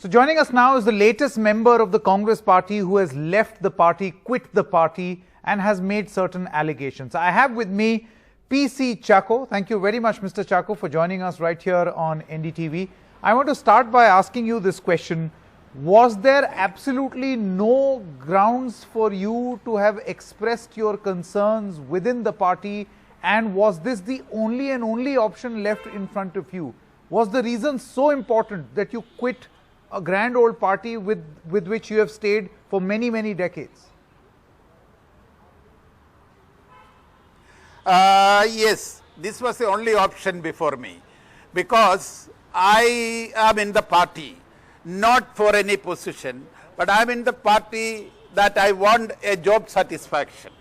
So joining us now is the latest member of the Congress party who has left the party, quit the party, and has made certain allegations. I have with me P.C. Chacko. Thank you very much, Mr. Chacko, for joining us right here on NDTV. I want to start by asking you this question. Was there absolutely no grounds for you to have expressed your concerns within the party, and was this the only and only option left in front of you? Was the reason so important that you quit a grand old party with which you have stayed for many, many decades? Yes, this was the only option before me, because I am in the party not for any position, but I am in the party that I want a job satisfaction.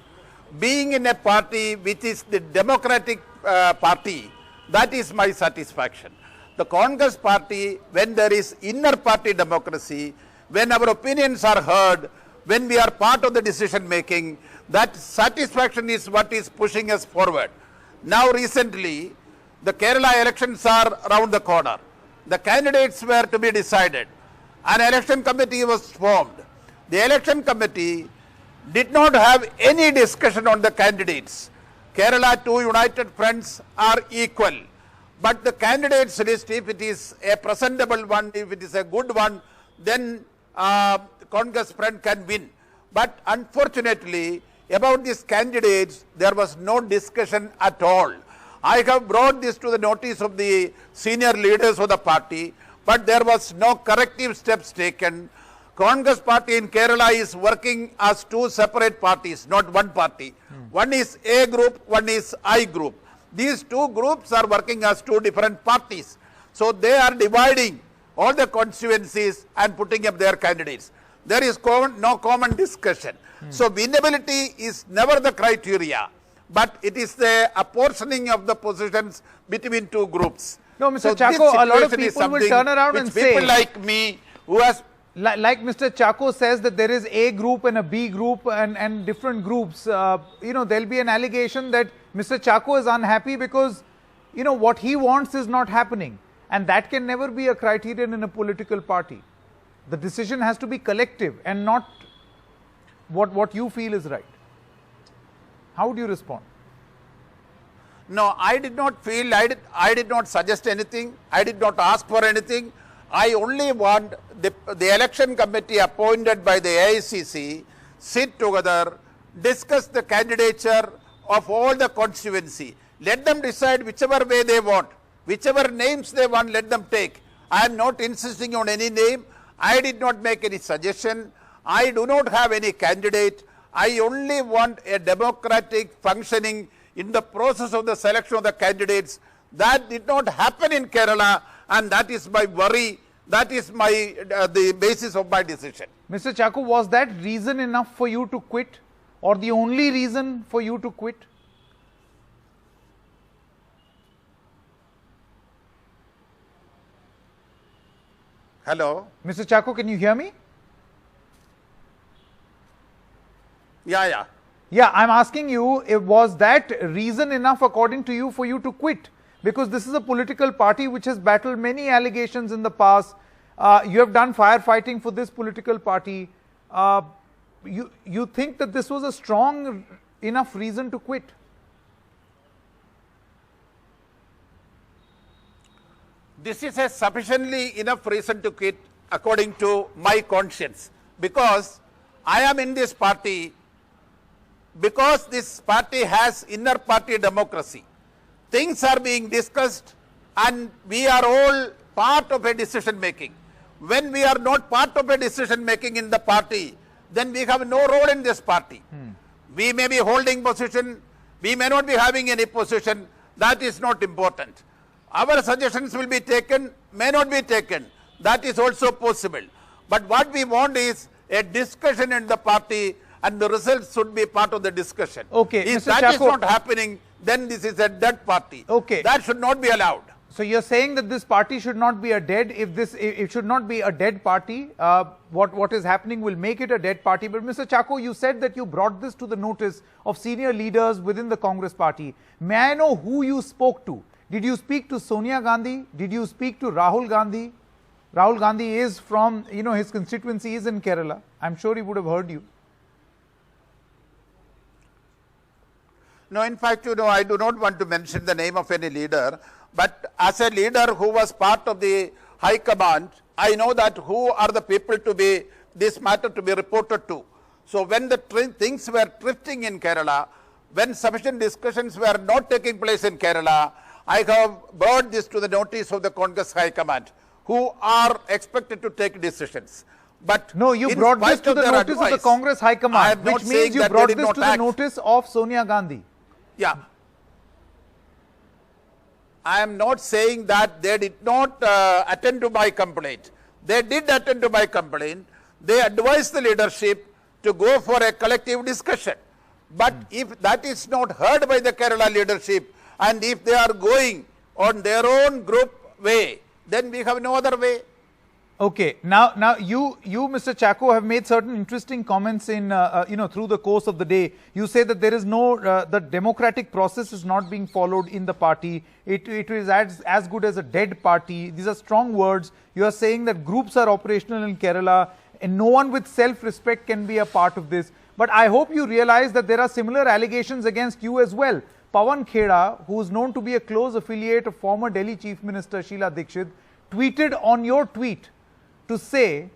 Being in a party which is the democratic party, that is my satisfaction. The Congress party, when there is inner party democracy, when our opinions are heard, when we are part of the decision making, that satisfaction is what is pushing us forward. Now recently, the Kerala elections are around the corner. The candidates were to be decided. An election committee was formed. The election committee did not have any discussion on the candidates. Kerala 2 United Fronts are equal. But the candidates list, if it is a presentable one, if it is a good one, then Congress Front can win. But unfortunately, about these candidates, there was no discussion at all. I have brought this to the notice of the senior leaders of the party, but there was no corrective steps taken. Congress party in Kerala is working as two separate parties, not one party. One is A group, one is I group. These two groups are working as two different parties. So they are dividing all the constituencies and putting up their candidates. There is no common discussion. So winnability is never the criteria, but it is the apportioning of the positions between two groups. No, Mr. Chacko, a lot of people will turn around and say, people like me who has... Like Mr. Chacko says that there is A group and a B group and different groups. There'll be an allegation that Mr. Chacko is unhappy because, what he wants is not happening. And that can never be a criterion in a political party. The decision has to be collective and not what you feel is right. How would you respond? No, I did not feel, I did not suggest anything. I did not ask for anything. I only want the election committee appointed by the AICC sit together, discuss the candidature of all the constituency. Let them decide whichever way they want, whichever names they want, let them take. I am not insisting on any name. I did not make any suggestion. I do not have any candidate. I only want a democratic functioning in the process of the selection of the candidates. That did not happen in Kerala, and that is my worry. That is my the basis of my decision. Mr. Chacko, was that reason enough for you to quit, or the only reason for you to quit? Hello? Mr. Chacko, can you hear me? Yeah. Yeah, I'm asking you, was that reason enough according to you for you to quit? Because this is a political party which has battled many allegations in the past. You have done firefighting for this political party. You think that this was a strong enough reason to quit? This is a sufficiently enough reason to quit according to my conscience, because I am in this party because this party has inner party democracy. Things are being discussed and we are all part of a decision making. When we are not part of a decision making in the party, then we have no role in this party. We may be holding position, we may not be having any position, that is not important. Our suggestions will be taken, may not be taken, that is also possible. But what we want is a discussion in the party, and the results should be part of the discussion. Okay, if Mr. that Chacko, is not happening, then this is a dead party. Okay. That should not be allowed. So you're saying that this party should not be a dead, it should not be a dead party. What is happening will make it a dead party. But Mr. Chacko, you said that you brought this to the notice of senior leaders within the Congress party. May I know who you spoke to? Did you speak to Sonia Gandhi? Did you speak to Rahul Gandhi? Rahul Gandhi is from, his constituency is in Kerala. I'm sure he would have heard you. No, in fact, I do not want to mention the name of any leader, but as a leader who was part of the High Command, I know that who are the people to be, this matter to be reported to. So when the things were drifting in Kerala, when sufficient discussions were not taking place in Kerala, I have brought this to the notice of the Congress High Command, who are expected to take decisions. But no, you brought this to the notice of the Congress High Command, which means you brought this to the notice of Sonia Gandhi. Yeah. I am not saying that they did not attend to my complaint. They did attend to my complaint. They advised the leadership to go for a collective discussion. But if that is not heard by the Kerala leadership, and if they are going on their own group way, then we have no other way. Okay. Now you, Mr. Chacko, have made certain interesting comments in, through the course of the day. You say that there is no, the democratic process is not being followed in the party. It is as good as a dead party. These are strong words. You are saying that groups are operational in Kerala and no one with self-respect can be a part of this. But I hope you realize that there are similar allegations against you as well. Pawan Kheda, who is known to be a close affiliate of former Delhi Chief Minister Sheila Dikshit, tweeted on your tweet to say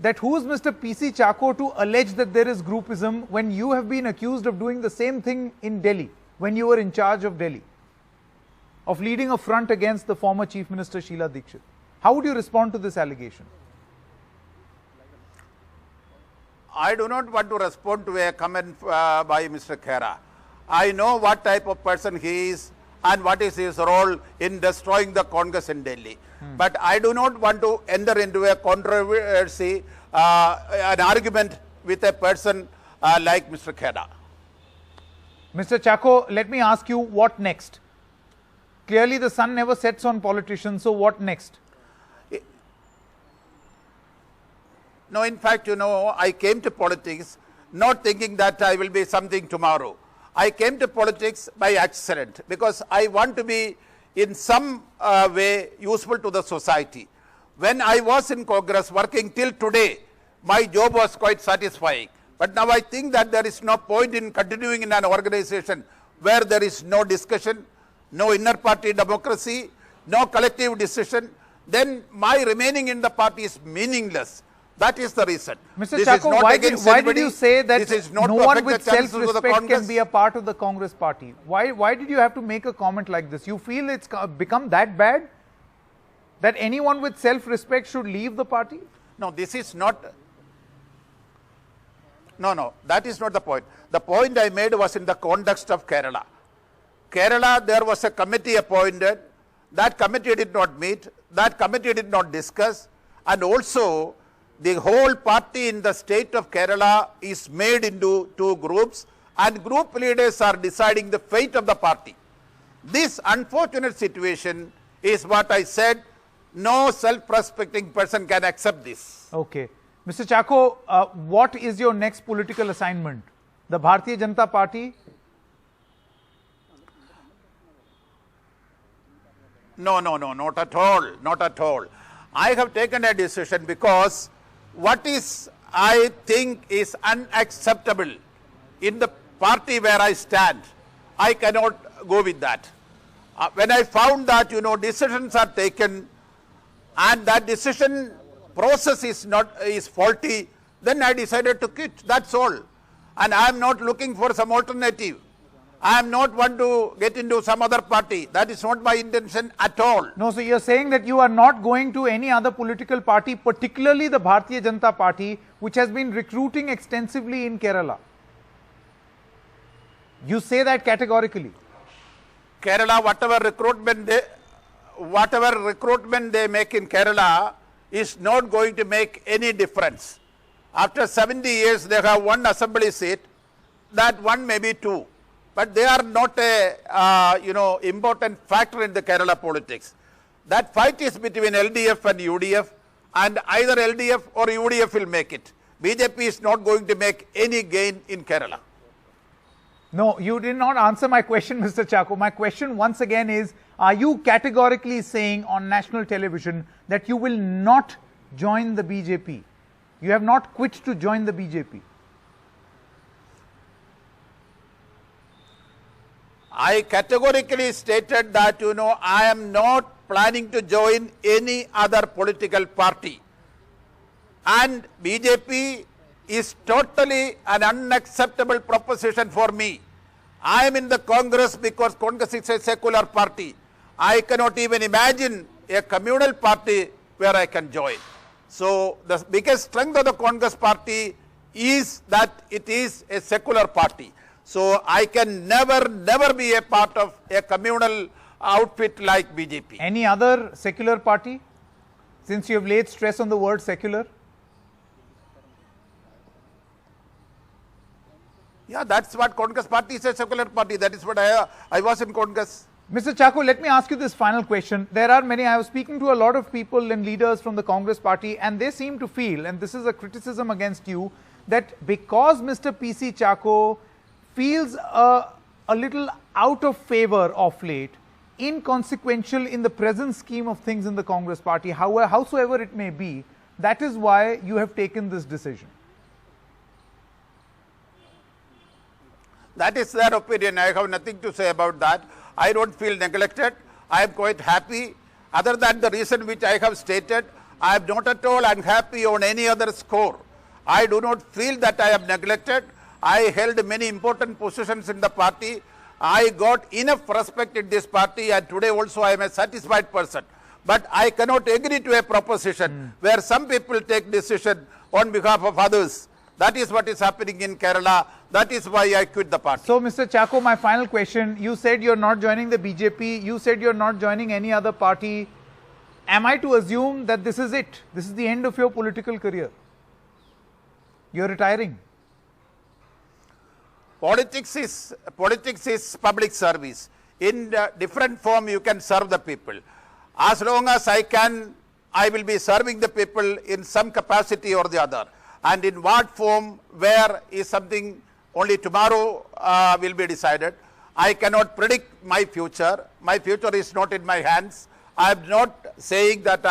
that who is Mr. PC Chacko to allege that there is groupism when you have been accused of doing the same thing in Delhi, when you were in charge of Delhi, of leading a front against the former Chief Minister Sheila Dikshit. How would you respond to this allegation? I do not want to respond to a comment by Mr. Khera. I know what type of person he is and what is his role in destroying the Congress in Delhi. But I do not want to enter into a controversy, an argument with a person like Mr. Kheda. Mr. Chacko, let me ask you, what next? Clearly the sun never sets on politicians, so what next? No, in fact, I came to politics not thinking that I will be something tomorrow. I came to politics by accident because I want to be in some way useful to the society. When I was in Congress working till today, my job was quite satisfying. But now I think that there is no point in continuing in an organization where there is no discussion, no inner party democracy, no collective decision. Then my remaining in the party is meaningless. That is the reason. Mr. Chacko, why did you say that no one with self-respect can be a part of the Congress party? Why did you have to make a comment like this? You feel it's become that bad that anyone with self-respect should leave the party? No, this is not. No, that is not the point. The point I made was in the context of Kerala. Kerala, there was a committee appointed. That committee did not meet. That committee did not discuss. And also, the whole party in the state of Kerala is made into two groups and group leaders are deciding the fate of the party. This unfortunate situation is what I said, no self-respecting person can accept this. Okay. Mr. Chacko, what is your next political assignment? The Bharatiya Janata Party? No, not at all, not at all. I have taken a decision because what is, I think, is unacceptable in the party where I stand, I cannot go with that. When I found that, decisions are taken and that decision process is faulty, then I decided to quit, that's all. And I am not looking for some alternative. I am not want to get into some other party. That is not my intention at all. No, so you are saying that you are not going to any other political party, particularly the Bharatiya Janata Party, which has been recruiting extensively in Kerala. You say that categorically. Kerala, whatever recruitment they make in Kerala is not going to make any difference. After 70 years, they have one assembly seat, that one may be two. But they are not a important factor in the Kerala politics. That fight is between LDF and UDF, and either LDF or UDF will make it. BJP is not going to make any gain in Kerala. No, you did not answer my question, Mr. Chacko. My question once again is, are you categorically saying on national television that you will not join the BJP. You have not quit to join the BJP. I categorically stated that, I am not planning to join any other political party. And BJP is totally an unacceptable proposition for me. I am in the Congress because Congress is a secular party. I cannot even imagine a communal party where I can join. So the biggest strength of the Congress party is that it is a secular party. So I can never be a part of a communal outfit like BJP. Any other secular party? Since you have laid stress on the word secular. Yeah, that's what Congress party is, a secular party. That is what I was in Congress. Mr. Chacko, let me ask you this final question. There are many, I was speaking to a lot of people and leaders from the Congress party, and they seem to feel, and this is a criticism against you, that because Mr. PC Chacko feels a little out of favor of late, inconsequential in the present scheme of things in the Congress party, howsoever it may be, that is why you have taken this decision. That is their opinion. I have nothing to say about that. I don't feel neglected. I am quite happy. Other than the reason which I have stated, I am not at all unhappy on any other score. I do not feel that I am neglected. I held many important positions in the party. I got enough respect in this party, and today also I am a satisfied person. But I cannot agree to a proposition where some people take decision on behalf of others. That is what is happening in Kerala. That is why I quit the party. So, Mr. Chacko, my final question. You said you're not joining the BJP. You said you're not joining any other party. Am I to assume that this is it? This is the end of your political career? You're retiring? Politics is public service. In different form, you can serve the people. As long as I can, I will be serving the people in some capacity or the other. And in what form, where is something only tomorrow will be decided. I cannot predict my future. My future is not in my hands. I am not saying that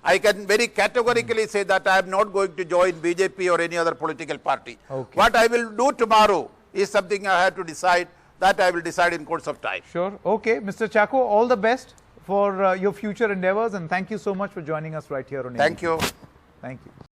I can very categorically say that I am not going to join BJP or any other political party. Okay. What I will do tomorrow is something I have to decide, that I will decide in course of time. Sure. Okay. Mr. Chacko, all the best for your future endeavors, and thank you so much for joining us right here on Thank you. Thank you.